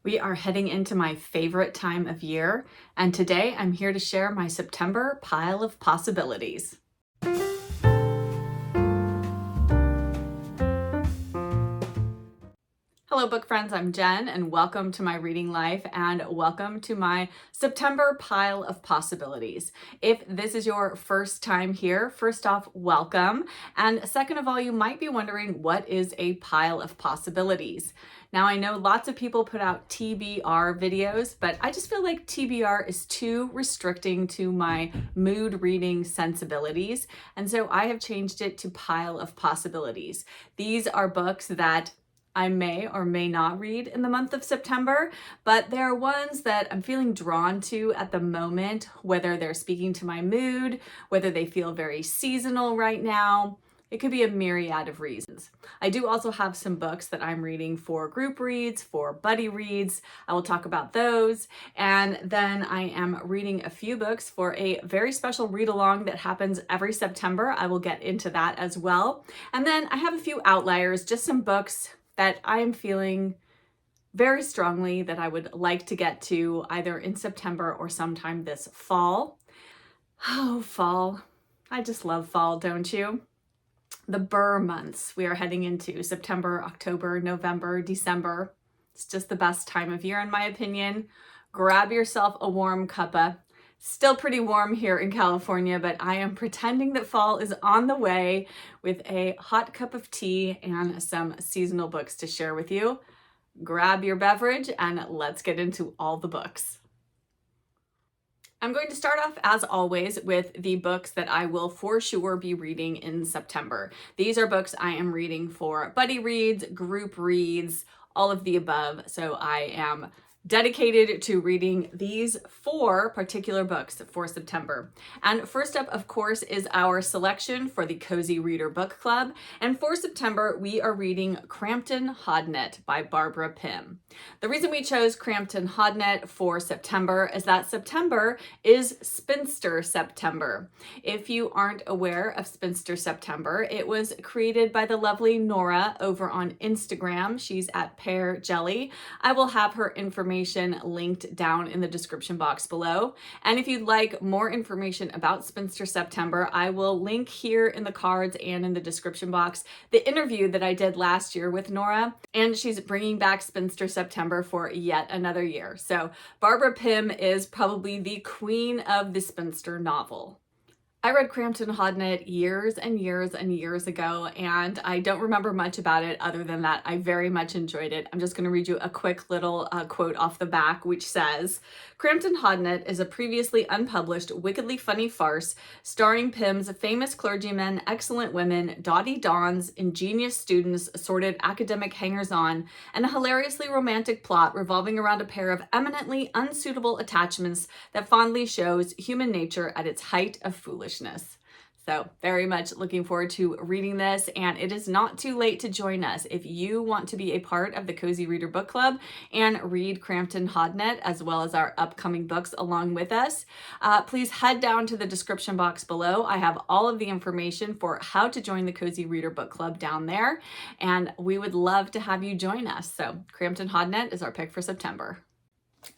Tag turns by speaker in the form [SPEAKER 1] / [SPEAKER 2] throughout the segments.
[SPEAKER 1] We are heading into my favorite time of year, and today I'm here to share my September pile of possibilities. Hello book friends, I'm Jen and welcome to my reading life and welcome to my September pile of possibilities. If this is your first time here, first off, welcome. And second of all, you might be wondering, what is a pile of possibilities? Now I know lots of people put out TBR videos, but I just feel like TBR is too restricting to my mood reading sensibilities. And so I have changed it to pile of possibilities. These are books that I may or may not read in the month of September, but there are ones that I'm feeling drawn to at the moment, whether they're speaking to my mood, whether they feel very seasonal right now. It could be a myriad of reasons. I do also have some books that I'm reading for group reads, for buddy reads. I will talk about those. And then I am reading a few books for a very special read along that happens every September. I will get into that as well. And then I have a few outliers, just some books that I am feeling very strongly that I would like to get to either in September or sometime this fall. Oh, fall. I just love fall, don't you? The Burr months we are heading into, September, October, November, December. It's just the best time of year in my opinion. Grab yourself a warm cuppa. Still pretty warm here in California, but I am pretending that fall is on the way with a hot cup of tea and some seasonal books to share with you. Grab your beverage and let's get into all the books. I'm going to start off, as always, with the books that I will for sure be reading in September. These are books I am reading for buddy reads, group reads, all of the above. So I am dedicated to reading these 4 particular books for September. And first up, of course, is our selection for the Cozy Reader Book Club. And for September, we are reading Crampton Hodnett by Barbara Pym. The reason we chose Crampton Hodnett for September is that September is Spinster September. If you aren't aware of Spinster September, it was created by the lovely Nora over on Instagram. She's at Pear Jelly. I will have her information linked down in the description box below. And if you'd like more information about Spinster September, I will link here in the cards and in the description box the interview that I did last year with Nora, and she's bringing back Spinster September for yet another year. So Barbara Pym is probably the queen of the spinster novel. I read Crampton Hodnett years and years and years ago, and I don't remember much about it other than that I very much enjoyed it. I'm just going to read you a quick little quote off the back, which says, "Crampton Hodnett is a previously unpublished, wickedly funny farce starring Pym's famous clergymen, excellent women, dotty dons, ingenious students, assorted academic hangers-on, and a hilariously romantic plot revolving around a pair of eminently unsuitable attachments that fondly shows human nature at its height of foolishness." So very much looking forward to reading this, and it is not too late to join us. If you want to be a part of the Cozy Reader Book Club and read Crampton Hodnett as well as our upcoming books along with us, please head down to the description box below. I have all of the information for how to join the Cozy Reader Book Club down there, and we would love to have you join us. So Crampton Hodnett is our pick for September.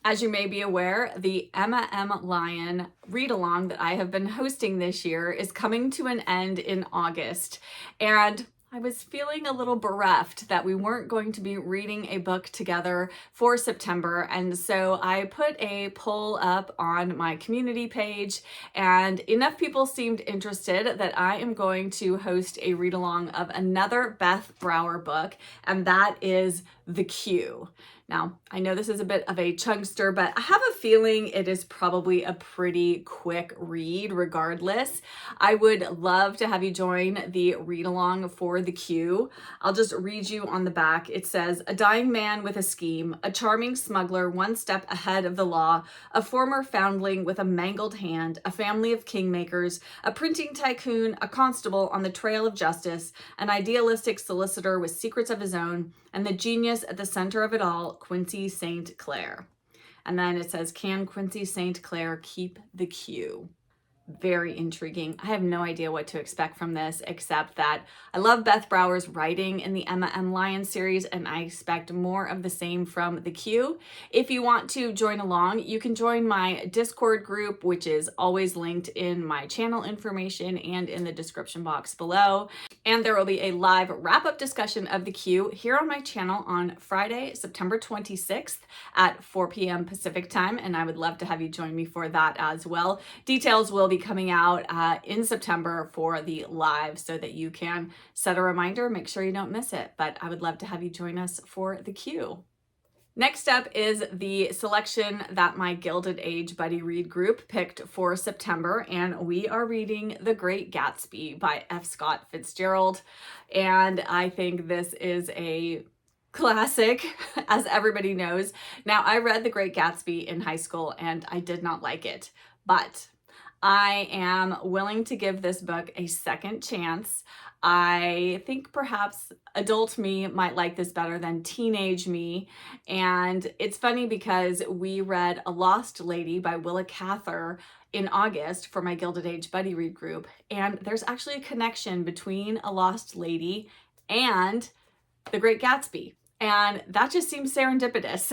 [SPEAKER 1] As you may be aware, the Emma M. Lyon read-along that I have been hosting this year is coming to an end in August, and I was feeling a little bereft that we weren't going to be reading a book together for September, and so I put a poll up on my community page, and enough people seemed interested that I am going to host a read-along of another Beth Brower book, and that is The Queue. Now, I know this is a bit of a chugster, but I have a feeling it is probably a pretty quick read regardless. I would love to have you join the read-along for The Queue. I'll just read you on the back. It says, "A dying man with a scheme, a charming smuggler one step ahead of the law, a former foundling with a mangled hand, a family of kingmakers, a printing tycoon, a constable on the trail of justice, an idealistic solicitor with secrets of his own, and the genius at the center of it all, Quincy St. Clair." And then it says, "Can Quincy St. Clair keep the queue?" very intriguing. I have no idea what to expect from this, except that I love Beth Brower's writing in the Emma M. Lyon series, and I expect more of the same from the Q. If you want to join along, you can join my Discord group, which is always linked in my channel information and in the description box below. And there will be a live wrap-up discussion of the Q here on my channel on Friday, September 26th at 4 p.m. Pacific time, and I would love to have you join me for that as well. Details will be coming out in September for the live so that you can set a reminder, make sure you don't miss it. But I would love to have you join us for the Q. Next up is the selection that my Gilded Age Buddy Read group picked for September, and we are reading The Great Gatsby by F. Scott Fitzgerald. And I think this is a classic, as everybody knows. Now, I read The Great Gatsby in high school and I did not like it, but I am willing to give this book a second chance. I think perhaps adult me might like this better than teenage me. And it's funny because we read A Lost Lady by Willa Cather in August for my Gilded Age Buddy Read group. And there's actually a connection between A Lost Lady and The Great Gatsby. And that just seems serendipitous.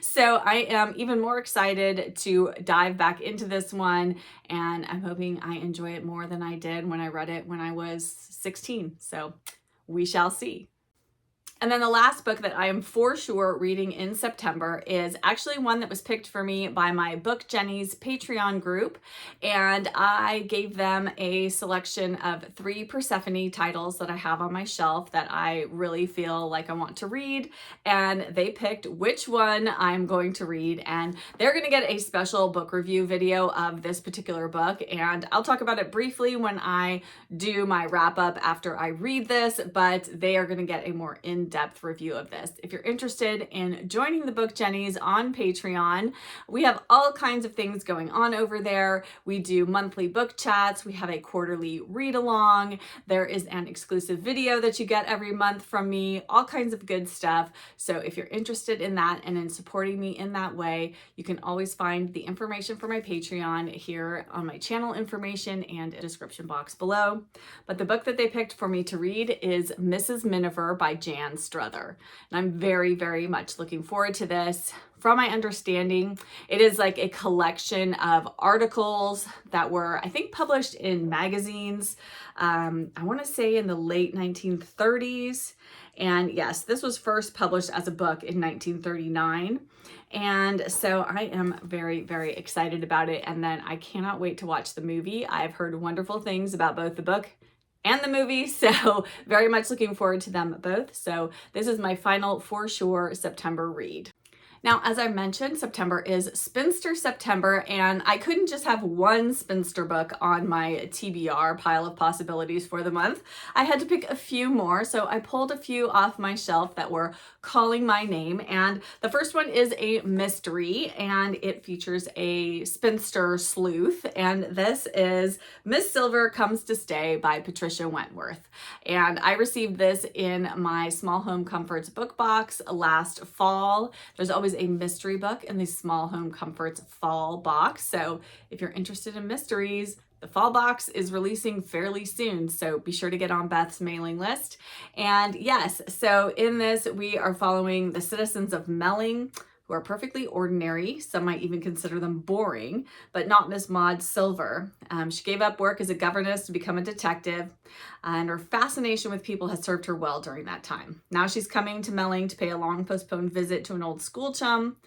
[SPEAKER 1] So I am even more excited to dive back into this one, and I'm hoping I enjoy it more than I did when I read it when I was 16. So we shall see. And then the last book that I am for sure reading in September is actually one that was picked for me by my Book Jenny's Patreon group. And I gave them a selection of 3 Persephone titles that I have on my shelf that I really feel like I want to read. And they picked which one I'm going to read. And they're going to get a special book review video of this particular book. And I'll talk about it briefly when I do my wrap up after I read this, but they are going to get a more in-depth review of this. If you're interested in joining the Book Jennies on Patreon, we have all kinds of things going on over there. We do monthly book chats. We have a quarterly read along. There is an exclusive video that you get every month from me, all kinds of good stuff. So if you're interested in that and in supporting me in that way, you can always find the information for my Patreon here on my channel information and a description box below. But the book that they picked for me to read is Mrs. Miniver by Jan Struther. And I'm very, very much looking forward to this. From my understanding, it is like a collection of articles that were, I think, published in magazines, I want to say in the late 1930s. And yes, this was first published as a book in 1939. And so I am very, very excited about it. And then I cannot wait to watch the movie. I've heard wonderful things about both the book and the movie, so very much looking forward to them both. So this is my final for sure September read. Now, as I mentioned, September is Spinster September, and I couldn't just have one spinster book on my TBR pile of possibilities for the month. I had to pick a few more, so I pulled a few off my shelf that were calling my name. And the first one is a mystery, and it features a spinster sleuth, and this is Miss Silver Comes to Stay by Patricia Wentworth. And I received this in my Small Home Comforts book box last fall. There's always a mystery book in the Small Home Comforts fall box. So if you're interested in mysteries, the fall box is releasing fairly soon, so be sure to get on Beth's mailing list. And yes, so in this, we are following the citizens of Melling, who are perfectly ordinary. Some might even consider them boring, but not Miss Maud Silver. She gave up work as a governess to become a detective, and her fascination with people has served her well during that time. Now she's coming to Melling to pay a long postponed visit to an old school chum,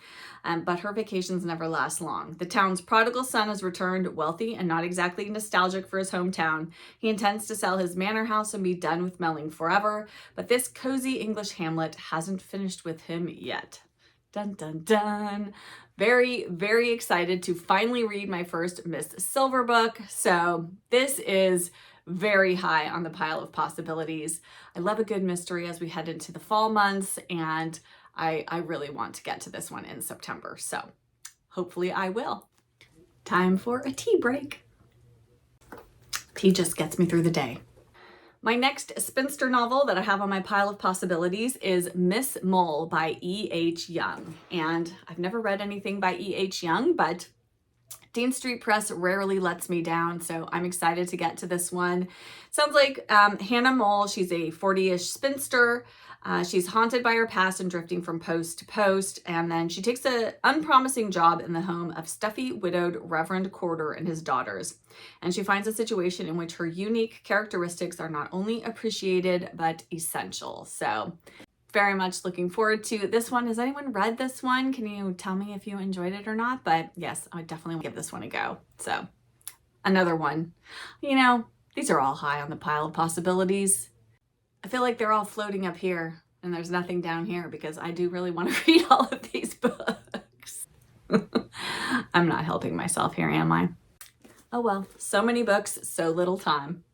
[SPEAKER 1] but her vacations never last long. The town's prodigal son has returned, wealthy and not exactly nostalgic for his hometown. He intends to sell his manor house and be done with Melling forever, but this cozy English hamlet hasn't finished with him yet. Dun, dun, dun. Very, very excited to finally read my first Miss Silver book. So this is very high on the pile of possibilities. I love a good mystery as we head into the fall months, and I really want to get to this one in September. So hopefully I will. Time for a tea break. Tea just gets me through the day. My next spinster novel that I have on my pile of possibilities is Miss Mole by E.H. Young. And I've never read anything by E.H. Young, but Dean Street Press rarely lets me down, so I'm excited to get to this one. Sounds like Hannah Mole, she's a 40-ish spinster. She's haunted by her past and drifting from post to post, and then she takes an unpromising job in the home of stuffy, widowed Reverend Corder and his daughters. And she finds a situation in which her unique characteristics are not only appreciated, but essential. So very much looking forward to this one. Has anyone read this one? Can you tell me if you enjoyed it or not? But yes, I would definitely give this one a go. So another one. You know, these are all high on the pile of possibilities. I feel like they're all floating up here and there's nothing down here because I do really want to read all of these books. I'm not helping myself here, am I? Oh well, so many books, so little time.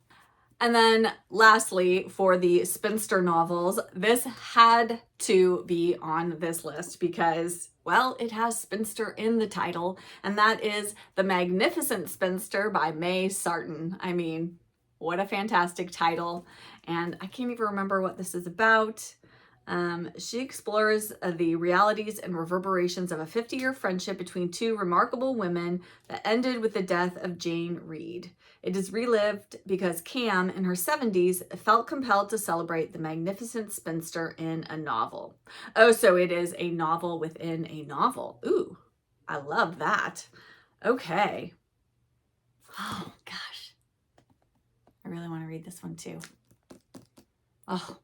[SPEAKER 1] And then lastly, for the spinster novels, this had to be on this list because, well, it has spinster in the title, and that is The Magnificent Spinster by May Sarton. I mean, what a fantastic title. And I can't even remember what this is about. She explores the realities and reverberations of a 50-year friendship between two remarkable women that ended with the death of Jane Reed. It is relived because Cam, in her 70s, felt compelled to celebrate the magnificent spinster in a novel. Oh, so it is a novel within a novel. Ooh, I love that. Okay. Oh, gosh. I really want to read this one too. Oh.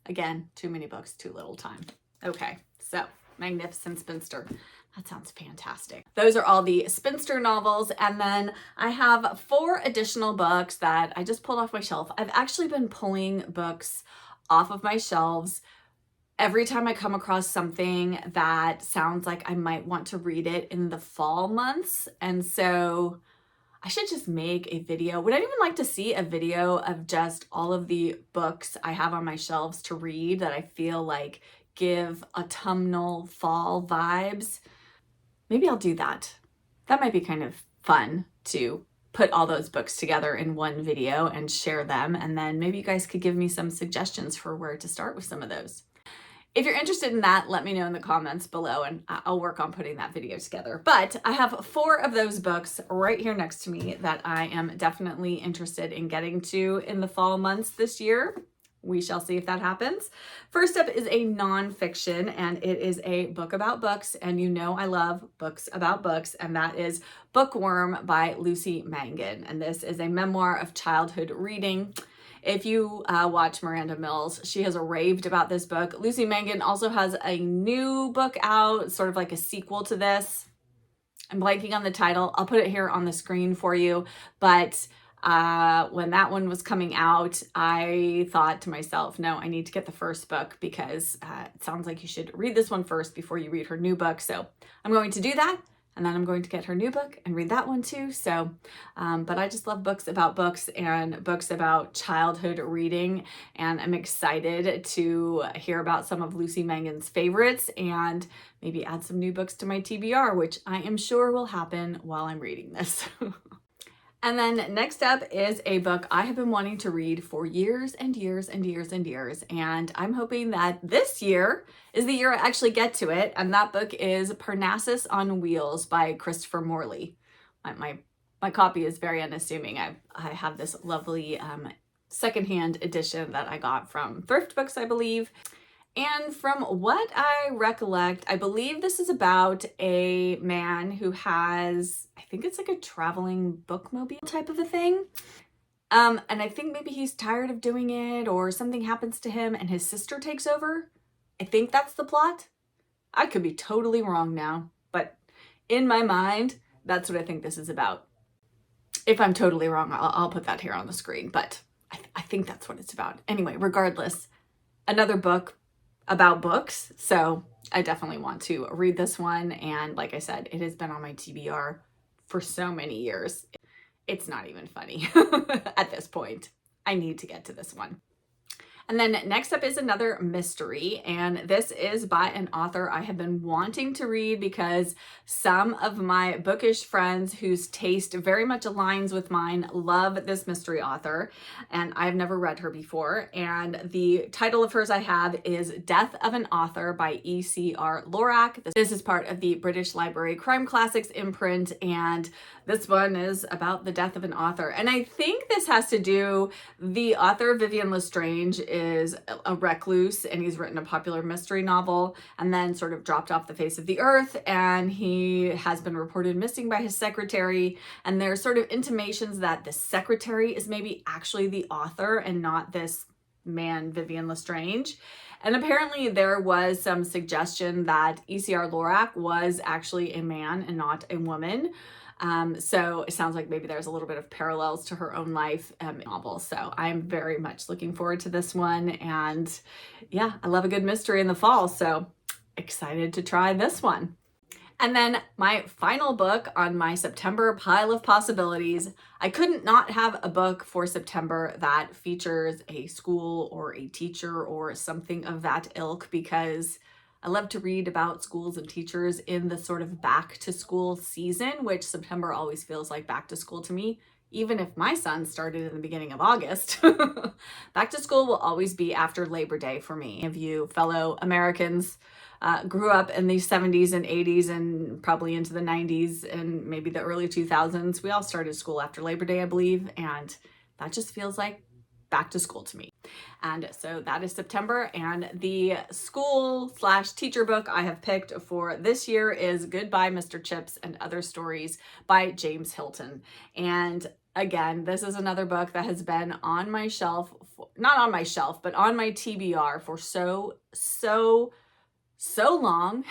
[SPEAKER 1] Again, too many books, too little time. Okay, so Magnificent Spinster. That sounds fantastic. Those are all the spinster novels. And then I have 4 additional books that I just pulled off my shelf. I've actually been pulling books off of my shelves every time I come across something that sounds like I might want to read it in the fall months. And so I should just make a video. Would anyone like to see a video of just all of the books I have on my shelves to read that I feel like give autumnal fall vibes? Maybe I'll do that. That might be kind of fun to put all those books together in one video and share them. And then maybe you guys could give me some suggestions for where to start with some of those. If you're interested in that, let me know in the comments below and I'll work on putting that video together. But I have 4 of those books right here next to me that I am definitely interested in getting to in the fall months this year. We shall see if that happens. First up is a nonfiction, and it is a book about books. And you know I love books about books, and that is Bookworm by Lucy Mangan. And this is a memoir of childhood reading. If you watch Miranda Mills, she has raved about this book. Lucy Mangan also has a new book out, sort of like a sequel to this. I'm blanking on the title. I'll put it here on the screen for you. But when that one was coming out, I thought to myself, no, I need to get the first book because it sounds like you should read this one first before you read her new book. So I'm going to do that. And then I'm going to get her new book and read that one too. So, but I just love books about books and books about childhood reading. And I'm excited to hear about some of Lucy Mangan's favorites and maybe add some new books to my TBR, which I am sure will happen while I'm reading this. And then next up is a book I have been wanting to read for years and years and years and years. And I'm hoping that this year is the year I actually get to it. And that book is Parnassus on Wheels by Christopher Morley. My copy is very unassuming. I have this lovely secondhand edition that I got from Thrift Books, I believe. And from what I recollect, I believe this is about a man who has, I think it's like a traveling bookmobile type of a thing. And I think maybe he's tired of doing it or something happens to him and his sister takes over. I think that's the plot. I could be totally wrong now, but in my mind, that's what I think this is about. If I'm totally wrong, I'll put that here on the screen, but I think that's what it's about. Anyway, regardless, another book about books. So I definitely want to read this one. And like I said, it has been on my TBR for so many years. It's not even funny at this point. I need to get to this one. And then next up is another mystery, and this is by an author I have been wanting to read because some of my bookish friends whose taste very much aligns with mine love this mystery author, and I've never read her before. And the title of hers I have is Death of an Author by E.C.R. Lorac. This is part of the British Library Crime Classics imprint, and this one is about the death of an author. And I think this has to do, the author Vivian Lestrange is a recluse, and he's written a popular mystery novel and then sort of dropped off the face of the earth, and he has been reported missing by his secretary. And there's sort of intimations that the secretary is maybe actually the author and not this man, Vivian Lestrange. And apparently there was some suggestion that E.C.R. Lorac was actually a man and not a woman. So it sounds like maybe there's a little bit of parallels to her own life novel. So I'm very much looking forward to this one. And yeah, I love a good mystery in the fall. So excited to try this one. And then my final book on my September pile of possibilities. I couldn't not have a book for September that features a school or a teacher or something of that ilk, because I love to read about schools and teachers in the sort of back to school season, which September always feels like back to school to me. Even if my son started in the beginning of August, back to school will always be after Labor Day for me. If you fellow Americans grew up in the 70s and 80s and probably into the 90s and maybe the early 2000s, we all started school after Labor Day, I believe, and that just feels like back to school to me. And so that is September, and the school/teacher book I have picked for this year is Goodbye Mr. Chips and Other Stories by James Hilton. And again, this is another book that has been on my shelf, not on my shelf, but on my TBR for so long.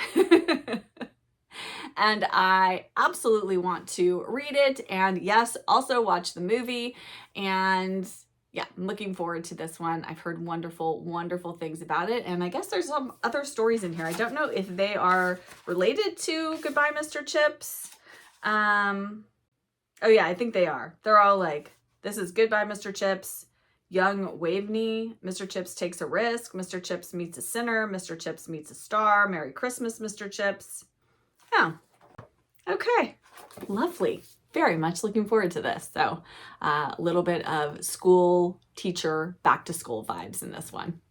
[SPEAKER 1] And I absolutely want to read it, and yes, also watch the movie. And yeah, I'm looking forward to this one. I've heard wonderful things about it. And I guess there's some other stories in here. I don't know if they are related to Goodbye, Mr. Chips. Oh yeah, I think they are. They're all like, this is Goodbye, Mr. Chips, Young Waveney, Mr. Chips Takes a Risk, Mr. Chips Meets a Sinner, Mr. Chips Meets a Star, Merry Christmas, Mr. Chips. Oh, okay, lovely. Very much looking forward to this. So a little bit of school, teacher, back to school vibes in this one.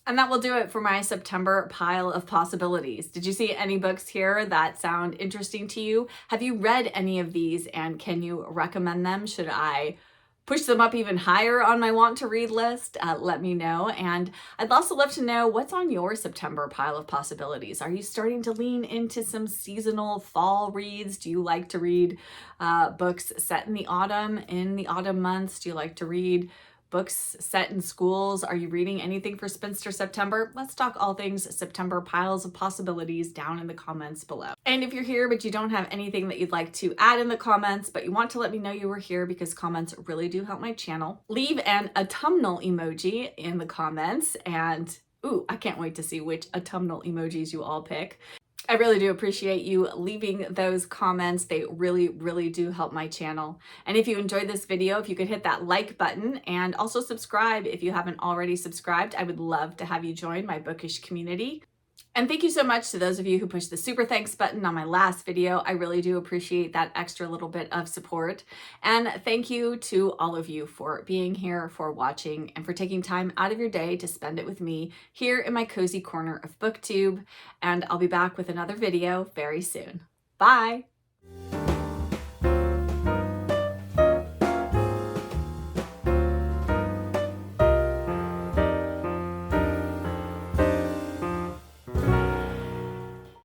[SPEAKER 1] And that will do it for my September pile of possibilities. Did you see any books here that sound interesting to you? Have you read any of these, and can you recommend them? Should I push them up even higher on my want to read list? Let me know. And I'd also love to know what's on your September pile of possibilities. Are you starting to lean into some seasonal fall reads? Do you like to read books set in the autumn months? Do you like to read books set in schools? Are you reading anything for Spinster September? Let's talk all things September piles of possibilities down in the comments below. And if you're here but you don't have anything that you'd like to add in the comments, but you want to let me know you were here, because comments really do help my channel, leave an autumnal emoji in the comments. And ooh, I can't wait to see which autumnal emojis you all pick. I really do appreciate you leaving those comments. They really do help my channel. And if you enjoyed this video, if you could hit that like button and also subscribe if you haven't already subscribed, I would love to have you join my bookish community. And thank you so much to those of you who pushed the super thanks button on my last video. I really do appreciate that extra little bit of support. And thank you to all of you for being here, for watching, and for taking time out of your day to spend it with me here in my cozy corner of booktube. And I'll be back with another video very soon. Bye!